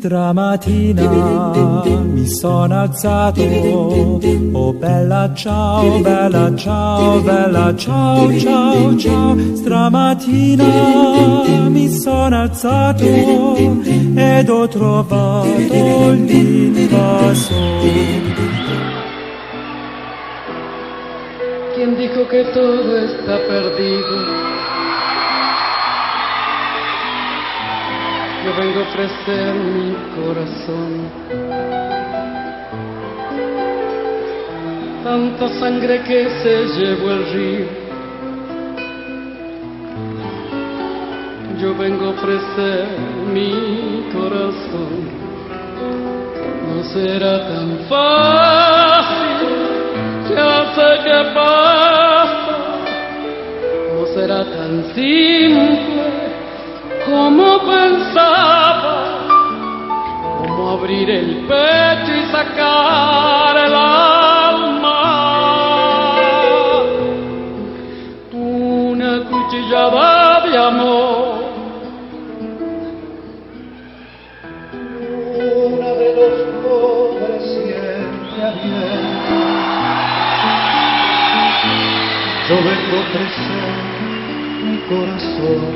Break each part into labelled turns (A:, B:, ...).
A: Stamattina mi sono alzato, oh bella ciao, bella ciao, bella ciao, ciao, ciao. Stamattina mi sono alzato ed ho trovato l'invasore.
B: ¿Quién dijo que todo está perdido? Yo vengo a ofrecer mi corazón. Tanta sangre que se llevó el río. Yo vengo a ofrecer mi corazón. No será tan fácil, ya sé que pasa. No será tan simple como pensaba, como abrir el pecho y sacar el alma. Una cuchillada de amor,
C: una de los pobres siempre abierta. Yo vengo a ofrecer mi corazón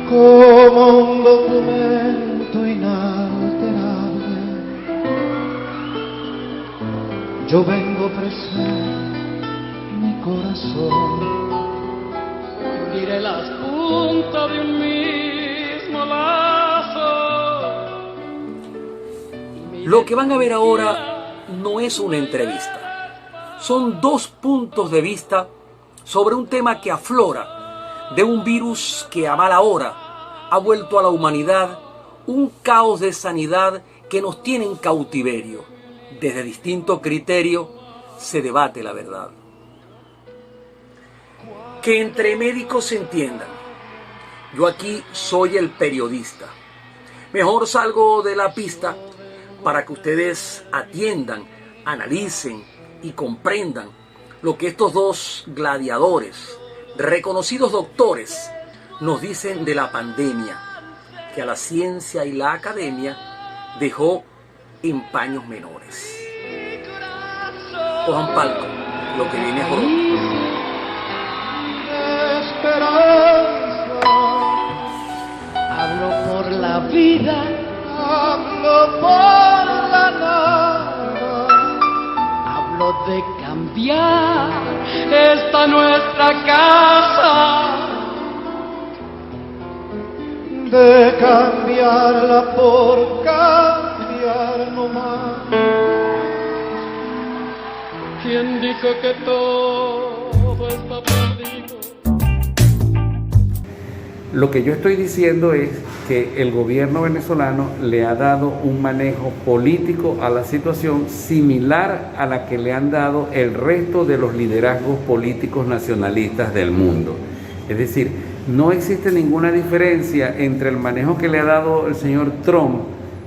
C: como un documento inalterable. Yo vengo a ofrecer mi corazón.
B: uniré las puntas de un mismo lazo.
D: Lo que van a ver ahora no es una entrevista. Son dos puntos de vista sobre un tema que aflora de un virus que a mala hora ha vuelto a la humanidad un caos de sanidad que nos tiene en cautiverio. Desde distintos criterios se debate la verdad. Que entre médicos se entiendan. Yo aquí soy el periodista. Mejor salgo de la pista para que ustedes atiendan, analicen y comprendan lo que estos dos gladiadores, reconocidos doctores, nos dicen de la pandemia, que a la ciencia y la academia dejó en paños menores. Cojan palco, lo que viene a jorobar.
C: Esperanza, hablo por la vida, hablo por la nada, hablo de cambiar esta nuestra casa, de cambiarla por cambiar nomás.
B: ¿Quién dijo que todo está perdido?
E: Lo que yo estoy diciendo es que el gobierno venezolano le ha dado un manejo político a la situación similar a la que le han dado el resto de los liderazgos políticos nacionalistas del mundo. Es decir, no existe ninguna diferencia entre el manejo que le ha dado el señor Trump,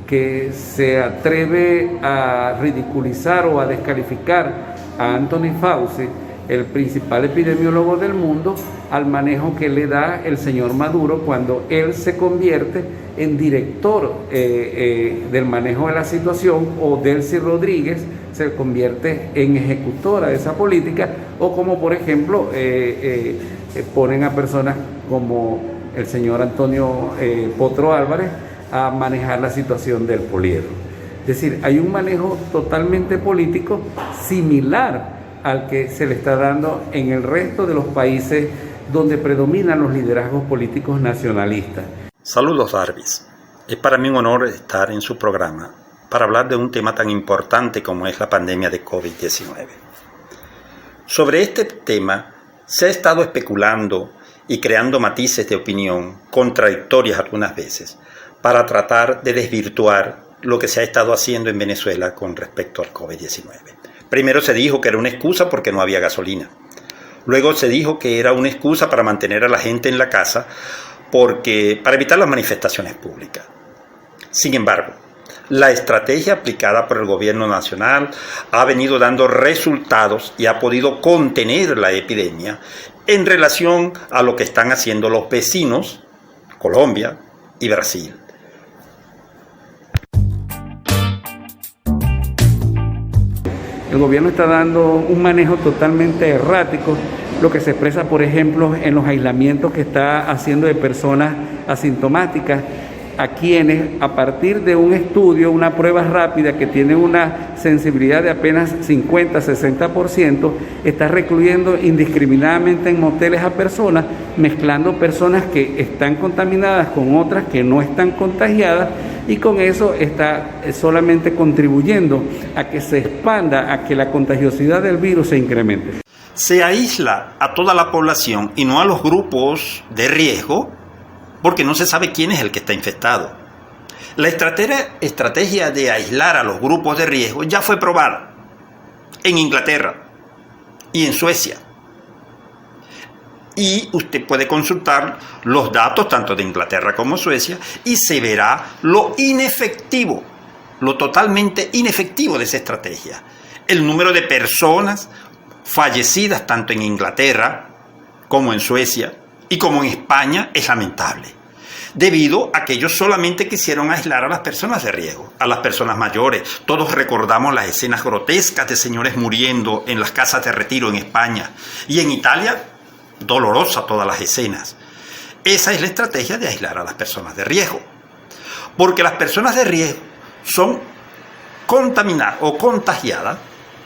E: que se atreve a ridiculizar o a descalificar a Anthony Fauci, el principal epidemiólogo del mundo, al manejo que le da el señor Maduro cuando él se convierte en director del manejo de la situación, o Delcy Rodríguez se convierte en ejecutora de esa política, o como por ejemplo ponen a personas como el señor Antonio Potro Álvarez a manejar la situación del poliedro. Es decir, hay un manejo totalmente político similar al que se le está dando en el resto de los países donde predominan los liderazgos políticos nacionalistas.
F: Saludos, Darvis. Es para mí un honor estar en su programa para hablar de un tema tan importante como es la pandemia de COVID-19. Sobre este tema se ha estado especulando y creando matices de opinión contradictorias algunas veces para tratar de desvirtuar lo que se ha estado haciendo en Venezuela con respecto al COVID-19. Primero se dijo que era una excusa porque no había gasolina. Luego se dijo que era una excusa para mantener a la gente en la casa para evitar las manifestaciones públicas. Sin embargo, la estrategia aplicada por el gobierno nacional ha venido dando resultados y ha podido contener la epidemia en relación a lo que están haciendo los vecinos, Colombia y Brasil.
E: El gobierno está dando un manejo totalmente errático, lo que se expresa, por ejemplo, en los aislamientos que está haciendo de personas asintomáticas, a quienes, a partir de un estudio, una prueba rápida que tiene una sensibilidad de apenas 50-60%, está recluyendo indiscriminadamente en moteles a personas, mezclando personas que están contaminadas con otras que no están contagiadas, y con eso está solamente contribuyendo a que se expanda, a que la contagiosidad del virus se incremente.
F: Se aísla a toda la población y no a los grupos de riesgo, porque no se sabe quién es el que está infectado. La estrategia de aislar a los grupos de riesgo ya fue probada en Inglaterra y en Suecia. Y usted puede consultar los datos tanto de Inglaterra como Suecia y se verá lo inefectivo, lo totalmente inefectivo de esa estrategia. El número de personas fallecidas tanto en Inglaterra como en Suecia y como en España es lamentable, debido a que ellos solamente quisieron aislar a las personas de riesgo, a las personas mayores. Todos recordamos las escenas grotescas de señores muriendo en las casas de retiro en España, y en Italia, dolorosa todas las escenas. Esa es la estrategia de aislar a las personas de riesgo, porque las personas de riesgo son contaminadas o contagiadas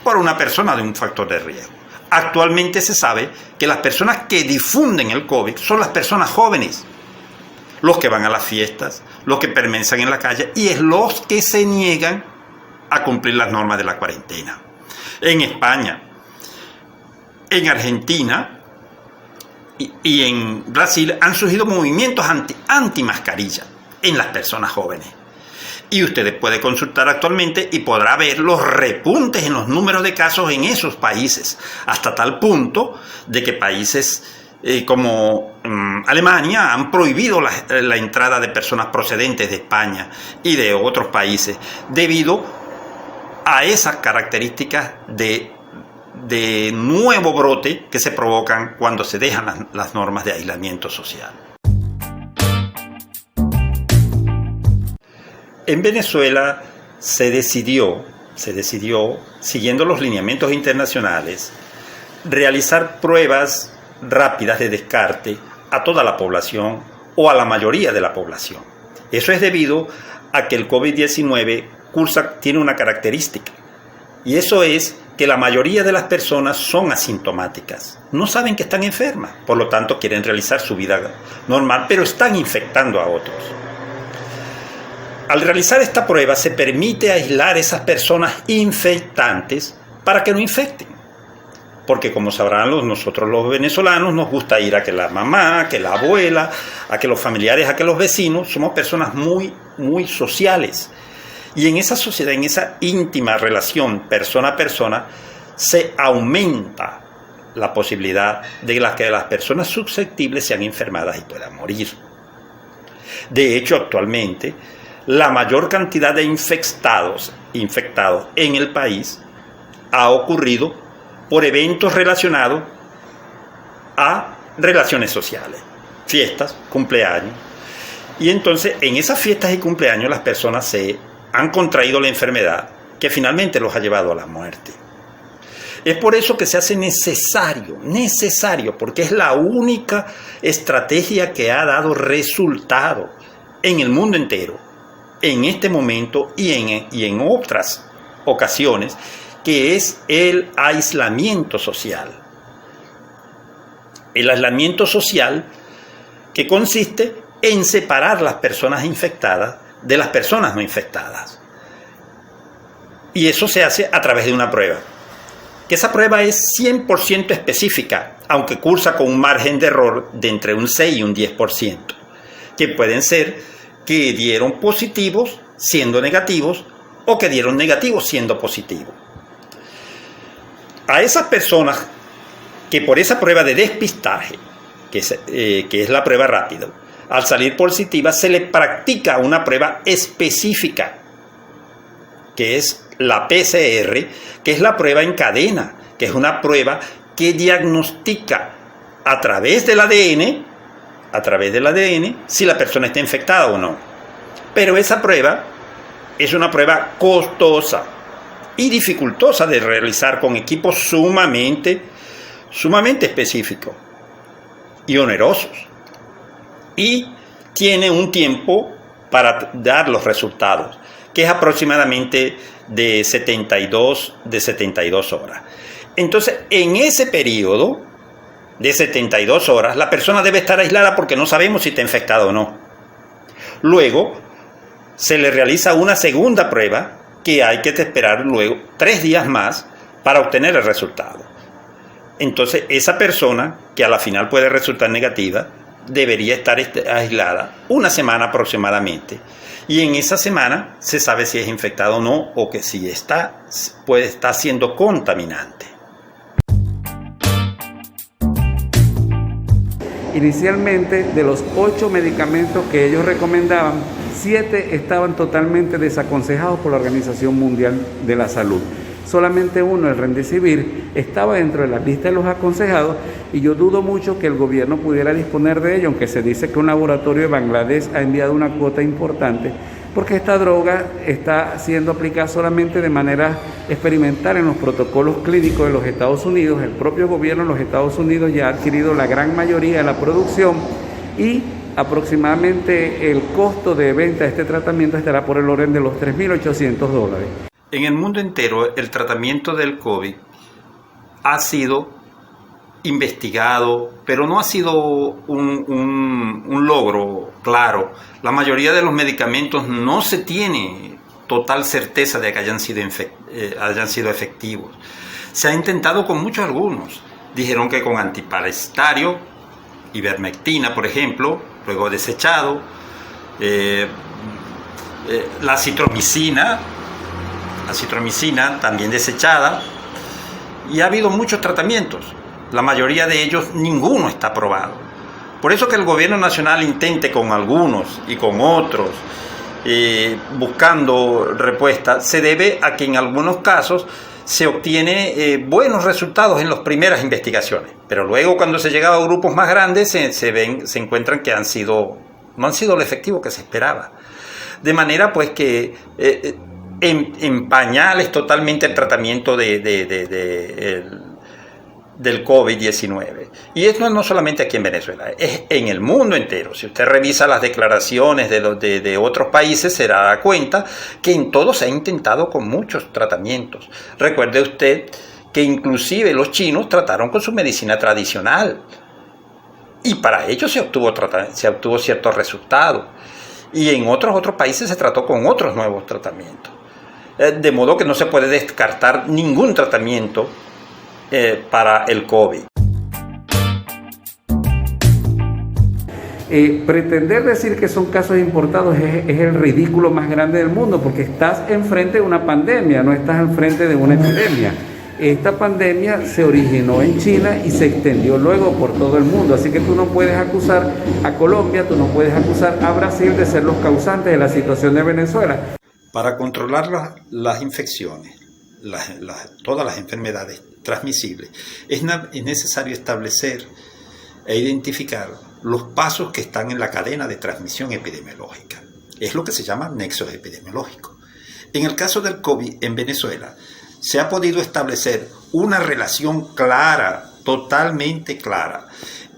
F: por una persona de un factor de riesgo. Actualmente se sabe que las personas que difunden el COVID son las personas jóvenes, los que van a las fiestas, los que permanecen en la calle y es los que se niegan a cumplir las normas de la cuarentena. En España, en Argentina y en Brasil han surgido movimientos anti-mascarilla en las personas jóvenes. Y ustedes pueden consultar actualmente y podrá ver los repuntes en los números de casos en esos países, hasta tal punto de que países como Alemania han prohibido la entrada de personas procedentes de España y de otros países debido a esas características de nuevo brote que se provocan cuando se dejan las normas de aislamiento social. En Venezuela se decidió, siguiendo los lineamientos internacionales, realizar pruebas rápidas de descarte a toda la población o a la mayoría de la población. Eso es debido a que el COVID-19 tiene una característica, y eso es que la mayoría de las personas son asintomáticas, no saben que están enfermas, por lo tanto quieren realizar su vida normal, pero están infectando a otros. Al realizar esta prueba se permite aislar a esas personas infectantes para que no infecten. Porque como sabrán nosotros los venezolanos nos gusta ir a que la mamá, a que la abuela, a que los familiares, a que los vecinos, somos personas muy, muy sociales. Y en esa sociedad, en esa íntima relación persona a persona, se aumenta la posibilidad de que las personas susceptibles sean enfermadas y puedan morir. De hecho, actualmente, la mayor cantidad de infectados en el país ha ocurrido por eventos relacionados a relaciones sociales, fiestas, cumpleaños. Y entonces en esas fiestas y cumpleaños las personas se han contraído la enfermedad que finalmente los ha llevado a la muerte. Es por eso que se hace necesario, porque es la única estrategia que ha dado resultado en el mundo entero, en este momento y en otras ocasiones, que es el aislamiento social. El aislamiento social que consiste en separar las personas infectadas de las personas no infectadas. Y eso se hace a través de una prueba. Que esa prueba es 100% específica, aunque cursa con un margen de error de entre un 6 y un 10%, que pueden ser que dieron positivos siendo negativos o que dieron negativos siendo positivos. A esas personas que por esa prueba de despistaje, que es la prueba rápida, al salir positiva se le practica una prueba específica, que es la PCR, que es la prueba en cadena, que es una prueba que diagnostica a través del ADN, si la persona está infectada o no. Pero esa prueba es una prueba costosa y dificultosa de realizar con equipos sumamente específicos y onerosos. Y tiene un tiempo para dar los resultados, que es aproximadamente de 72 horas. Entonces, en ese periodo de 72 horas, la persona debe estar aislada porque no sabemos si está infectada o no. Luego, se le realiza una segunda prueba que hay que esperar luego 3 días más para obtener el resultado. Entonces, esa persona, que a la final puede resultar negativa, debería estar aislada una semana aproximadamente. Y en esa semana se sabe si es infectado o no, o que si puede estar siendo contaminante.
E: Inicialmente, de los 8 medicamentos que ellos recomendaban, 7 estaban totalmente desaconsejados por la Organización Mundial de la Salud. Solamente uno, el Remdesivir, estaba dentro de la lista de los aconsejados y yo dudo mucho que el gobierno pudiera disponer de ello, aunque se dice que un laboratorio de Bangladesh ha enviado una cuota importante, porque esta droga está siendo aplicada solamente de manera experimental en los protocolos clínicos de los Estados Unidos. El propio gobierno de los Estados Unidos ya ha adquirido la gran mayoría de la producción y aproximadamente el costo de venta de este tratamiento estará por el orden de los $3.800.
F: En el mundo entero, el tratamiento del COVID ha sido investigado, pero no ha sido un logro claro. La mayoría de los medicamentos no se tiene total certeza de que hayan sido efectivos. Se ha intentado con algunos. Dijeron que con antiparasitario, ivermectina, por ejemplo, luego desechado, la acitromicina también desechada, y ha habido muchos tratamientos. La mayoría de ellos, ninguno está aprobado. Por eso que el gobierno nacional intente con algunos y con otros, buscando respuestas, se debe a que en algunos casos se obtiene buenos resultados en las primeras investigaciones, pero luego cuando se llega a grupos más grandes se encuentran que no han sido lo efectivo que se esperaba. De manera pues que en pañales totalmente el tratamiento del COVID-19. Y esto no solamente aquí en Venezuela, es en el mundo entero. Si usted revisa las declaraciones de otros países, se dará cuenta que en todos se ha intentado con muchos tratamientos. Recuerde usted que inclusive los chinos trataron con su medicina tradicional y para ello se obtuvo ciertos resultados. Y en otros países se trató con otros nuevos tratamientos. De modo que no se puede descartar ningún tratamiento para el COVID.
E: Pretender decir que son casos importados es el ridículo más grande del mundo, porque estás enfrente de una pandemia, no estás enfrente de una epidemia. Esta pandemia se originó en China y se extendió luego por todo el mundo, así que tú no puedes acusar a Colombia, tú no puedes acusar a Brasil de ser los causantes de la situación de Venezuela.
F: Para controlar las infecciones, todas las enfermedades transmisibles, es necesario establecer e identificar los pasos que están en la cadena de transmisión epidemiológica. Es lo que se llama nexos epidemiológicos. En el caso del COVID en Venezuela, se ha podido establecer una relación clara, totalmente clara,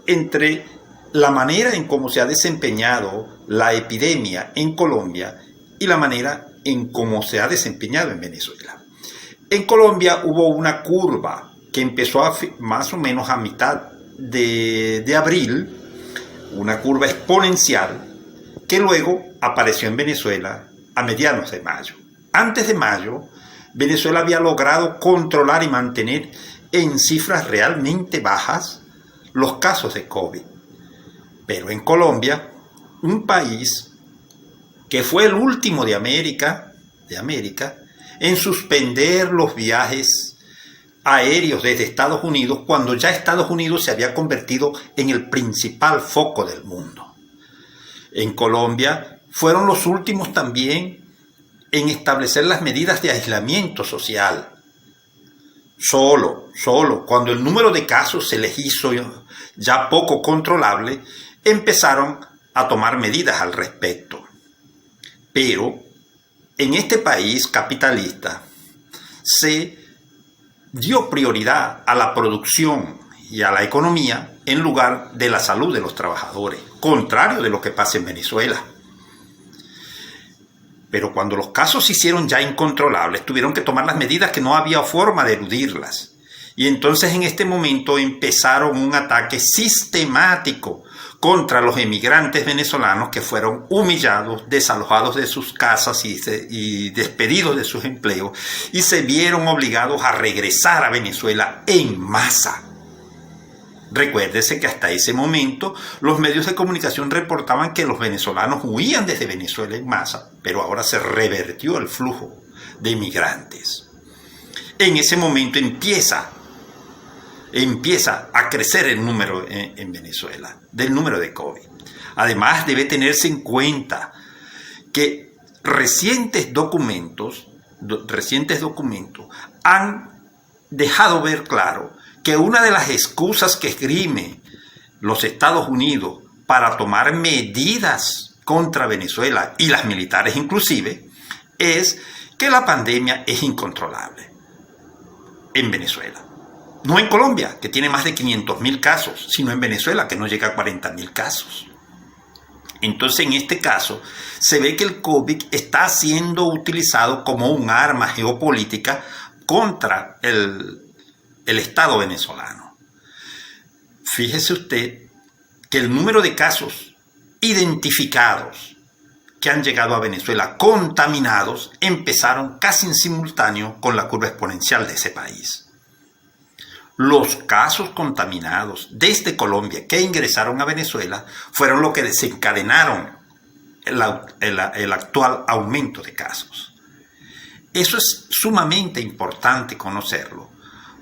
F: entre la manera en cómo se ha desempeñado la epidemia en Colombia y la manera en cómo se ha desempeñado en Venezuela. En Colombia hubo una curva que empezó más o menos a mitad de abril, una curva exponencial, que luego apareció en Venezuela a mediados de mayo. Antes de mayo, Venezuela había logrado controlar y mantener en cifras realmente bajas los casos de COVID. Pero en Colombia, un país que fue el último de América, en suspender los viajes aéreos desde Estados Unidos, cuando ya Estados Unidos se había convertido en el principal foco del mundo. En Colombia fueron los últimos también en establecer las medidas de aislamiento social. Solo cuando el número de casos se les hizo ya poco controlable, empezaron a tomar medidas al respecto. Pero en este país capitalista se dio prioridad a la producción y a la economía en lugar de la salud de los trabajadores, contrario de lo que pasa en Venezuela. Pero cuando los casos se hicieron ya incontrolables, tuvieron que tomar las medidas que no había forma de eludirlas. Y entonces en este momento empezaron un ataque sistemático contra los emigrantes venezolanos que fueron humillados, desalojados de sus casas y despedidos de sus empleos, y se vieron obligados a regresar a Venezuela en masa. Recuérdese que hasta ese momento los medios de comunicación reportaban que los venezolanos huían desde Venezuela en masa, pero ahora se revertió el flujo de emigrantes. En ese momento empieza a crecer el número en Venezuela, del número de COVID. Además, debe tenerse en cuenta que recientes documentos han dejado ver claro que una de las excusas que esgrime los Estados Unidos para tomar medidas contra Venezuela, y las militares inclusive, es que la pandemia es incontrolable en Venezuela. No en Colombia, que tiene más de 500.000 casos, sino en Venezuela, que no llega a 40.000 casos. Entonces, en este caso, se ve que el COVID está siendo utilizado como un arma geopolítica contra el Estado venezolano. Fíjese usted que el número de casos identificados que han llegado a Venezuela contaminados empezaron casi en simultáneo con la curva exponencial de ese país. Los casos contaminados desde Colombia que ingresaron a Venezuela fueron lo que desencadenaron el actual aumento de casos. Eso es sumamente importante conocerlo,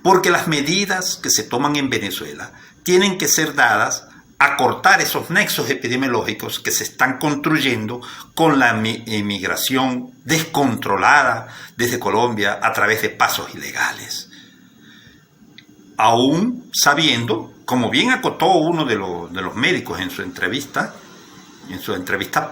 F: porque las medidas que se toman en Venezuela tienen que ser dadas a cortar esos nexos epidemiológicos que se están construyendo con la emigración descontrolada desde Colombia a través de pasos ilegales. Aún sabiendo, como bien acotó uno de los médicos en su entrevista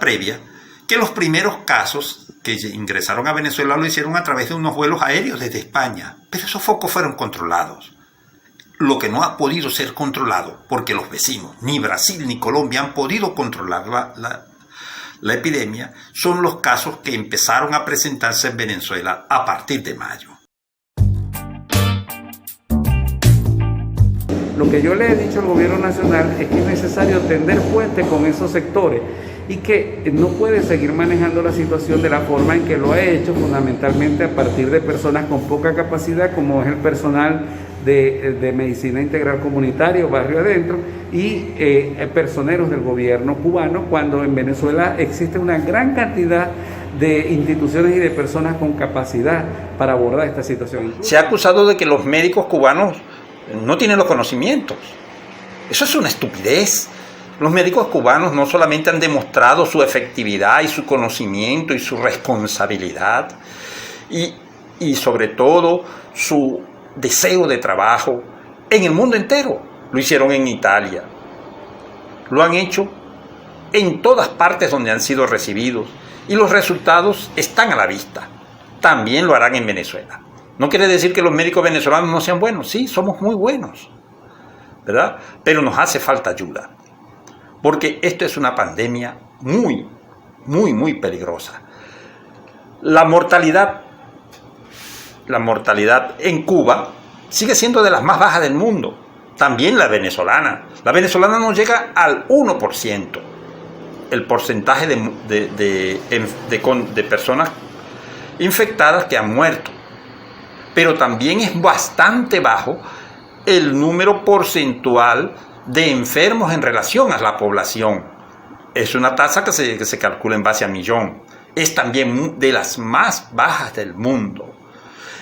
F: previa, que los primeros casos que ingresaron a Venezuela lo hicieron a través de unos vuelos aéreos desde España, pero esos focos fueron controlados. Lo que no ha podido ser controlado, porque los vecinos, ni Brasil ni Colombia, han podido controlar la epidemia, son los casos que empezaron a presentarse en Venezuela a partir de mayo.
E: Lo que yo le he dicho al gobierno nacional es que es necesario tender puentes con esos sectores y que no puede seguir manejando la situación de la forma en que lo ha hecho, fundamentalmente a partir de personas con poca capacidad, como es el personal de medicina integral comunitario, barrio adentro, y personeros del gobierno cubano, cuando en Venezuela existe una gran cantidad de instituciones y de personas con capacidad para abordar esta situación.
F: Se ha acusado de que los médicos cubanos no tienen los conocimientos. Eso es una estupidez. Los médicos cubanos no solamente han demostrado su efectividad y su conocimiento y su responsabilidad y sobre todo su deseo de trabajo en el mundo entero. Lo hicieron en Italia, lo han hecho en todas partes donde han sido recibidos y los resultados están a la vista. También lo harán en Venezuela. No quiere decir que los médicos venezolanos no sean buenos. Sí, somos muy buenos, ¿verdad? Pero nos hace falta ayuda, porque esto es una pandemia muy, muy, muy peligrosa. La mortalidad en Cuba sigue siendo de las más bajas del mundo. También la venezolana. La venezolana no llega al 1%. El porcentaje de personas infectadas que han muerto. Pero también es bastante bajo el número porcentual de enfermos en relación a la población. Es una tasa que se calcula en base a millón. Es también de las más bajas del mundo.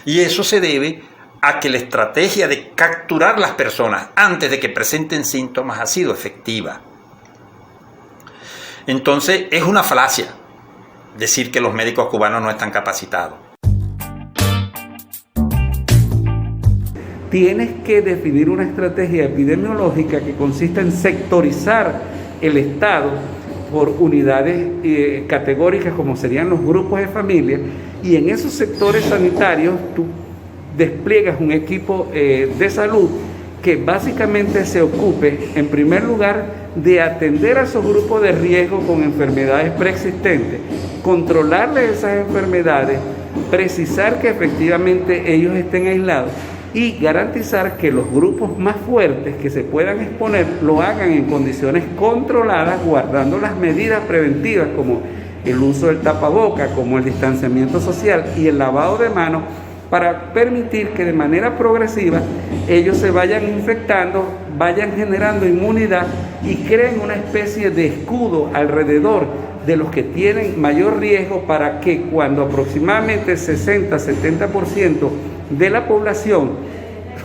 F: Y eso se debe a que la estrategia de capturar las personas antes de que presenten síntomas ha sido efectiva. Entonces, es una falacia decir que los médicos cubanos no están capacitados.
E: Tienes que definir una estrategia epidemiológica que consista en sectorizar el Estado por unidades categóricas como serían los grupos de familia, y en esos sectores sanitarios tú despliegas un equipo de salud que básicamente se ocupe, en primer lugar, de atender a esos grupos de riesgo con enfermedades preexistentes, controlarles esas enfermedades, precisar que efectivamente ellos estén aislados y garantizar que los grupos más fuertes que se puedan exponer lo hagan en condiciones controladas, guardando las medidas preventivas como el uso del tapaboca, como el distanciamiento social y el lavado de manos, para permitir que de manera progresiva ellos se vayan infectando, vayan generando inmunidad y creen una especie de escudo alrededor de los que tienen mayor riesgo, para que cuando aproximadamente 60-70% de la población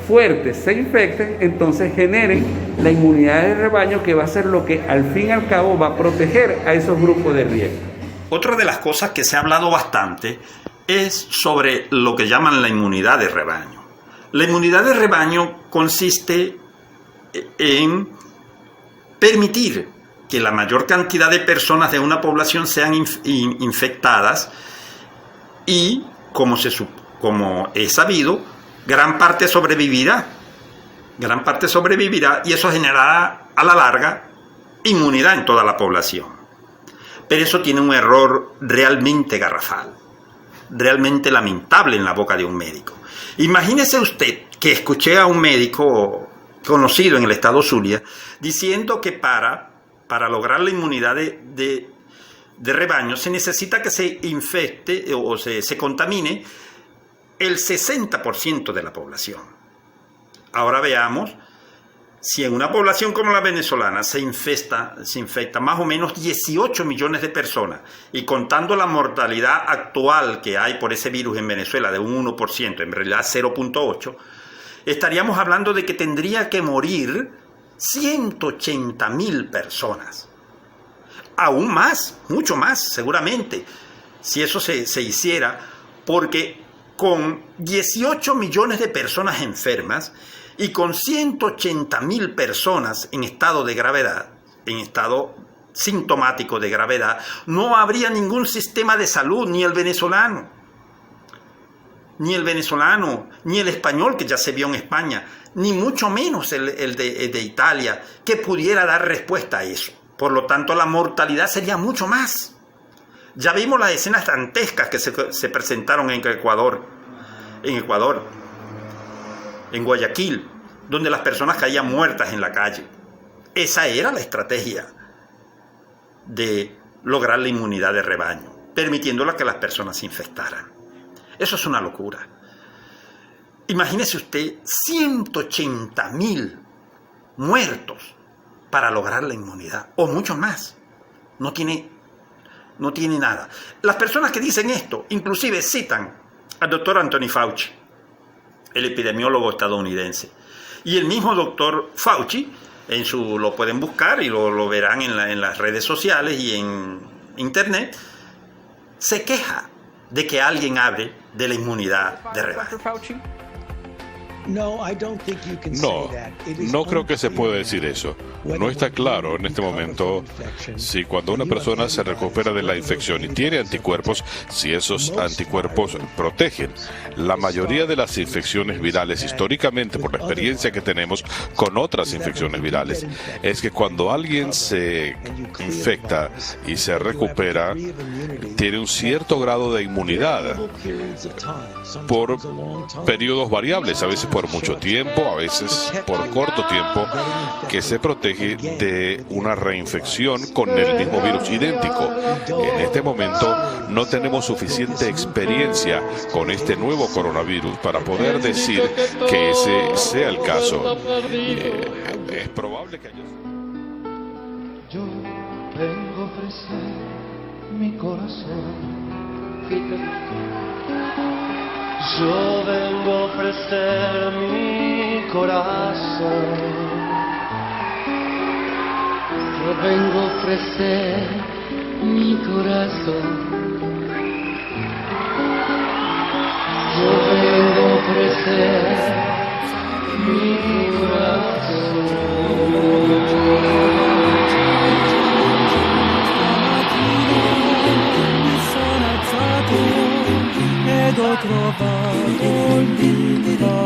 E: fuerte se infecten, entonces generen la inmunidad de rebaño, que va a ser lo que al fin y al cabo va a proteger a esos grupos de riesgo.
F: Otra de las cosas que se ha hablado bastante es sobre lo que llaman la inmunidad de rebaño. La inmunidad de rebaño consiste en permitir que la mayor cantidad de personas de una población sean infectadas y, como es sabido, gran parte sobrevivirá y eso generará a la larga inmunidad en toda la población. Pero eso tiene un error realmente garrafal, realmente lamentable en la boca de un médico. Imagínese usted que escuché a un médico conocido en el estado Zulia diciendo que para lograr la inmunidad de rebaño se necesita que se infecte o se contamine el 60% de la población. Ahora veamos, si en una población como la venezolana se infecta más o menos 18 millones de personas, y contando la mortalidad actual que hay por ese virus en Venezuela de un 1%, en realidad 0.8%, estaríamos hablando de que tendría que morir 180.000 personas. Aún más, mucho más seguramente, si eso se hiciera, porque con 18 millones de personas enfermas y con 180.000 personas en estado de gravedad, en estado sintomático de gravedad, no habría ningún sistema de salud, ni el venezolano, ni el español, que ya se vio en España, ni mucho menos el de Italia, que pudiera dar respuesta a eso. Por lo tanto, la mortalidad sería mucho más. Ya vimos las escenas dantescas que se presentaron en Ecuador, en Guayaquil, donde las personas caían muertas en la calle. Esa era la estrategia de lograr la inmunidad de rebaño, permitiéndola que las personas se infectaran. Eso es una locura. Imagínese usted 180.000 muertos para lograr la inmunidad, o mucho más. No tiene nada. Las personas que dicen esto inclusive citan al doctor Anthony Fauci, el epidemiólogo estadounidense. Y el mismo doctor Fauci, lo pueden buscar y lo verán en las redes sociales y en internet, se queja de que alguien hable de la inmunidad de rebaño.
G: No, no creo que se pueda decir eso. No está claro en este momento si cuando una persona se recupera de la infección y tiene anticuerpos, si esos anticuerpos protegen. La mayoría de las infecciones virales, históricamente, por la experiencia que tenemos con otras infecciones virales, es que cuando alguien se infecta y se recupera, tiene un cierto grado de inmunidad por periodos variables, a veces por mucho tiempo, a veces por corto tiempo, que se protege de una reinfección con el mismo virus idéntico. En este momento no tenemos suficiente experiencia con este nuevo coronavirus para poder decir que ese sea el caso. Es probable que haya...
C: Yo vengo a ofrecer mi corazón. Yo vengo a ofrecer mi corazón.
H: Yo vengo a ofrecer mi corazón. Yo vengo a ofrecer mi corazón.
A: Ed ho trovato l'invasore.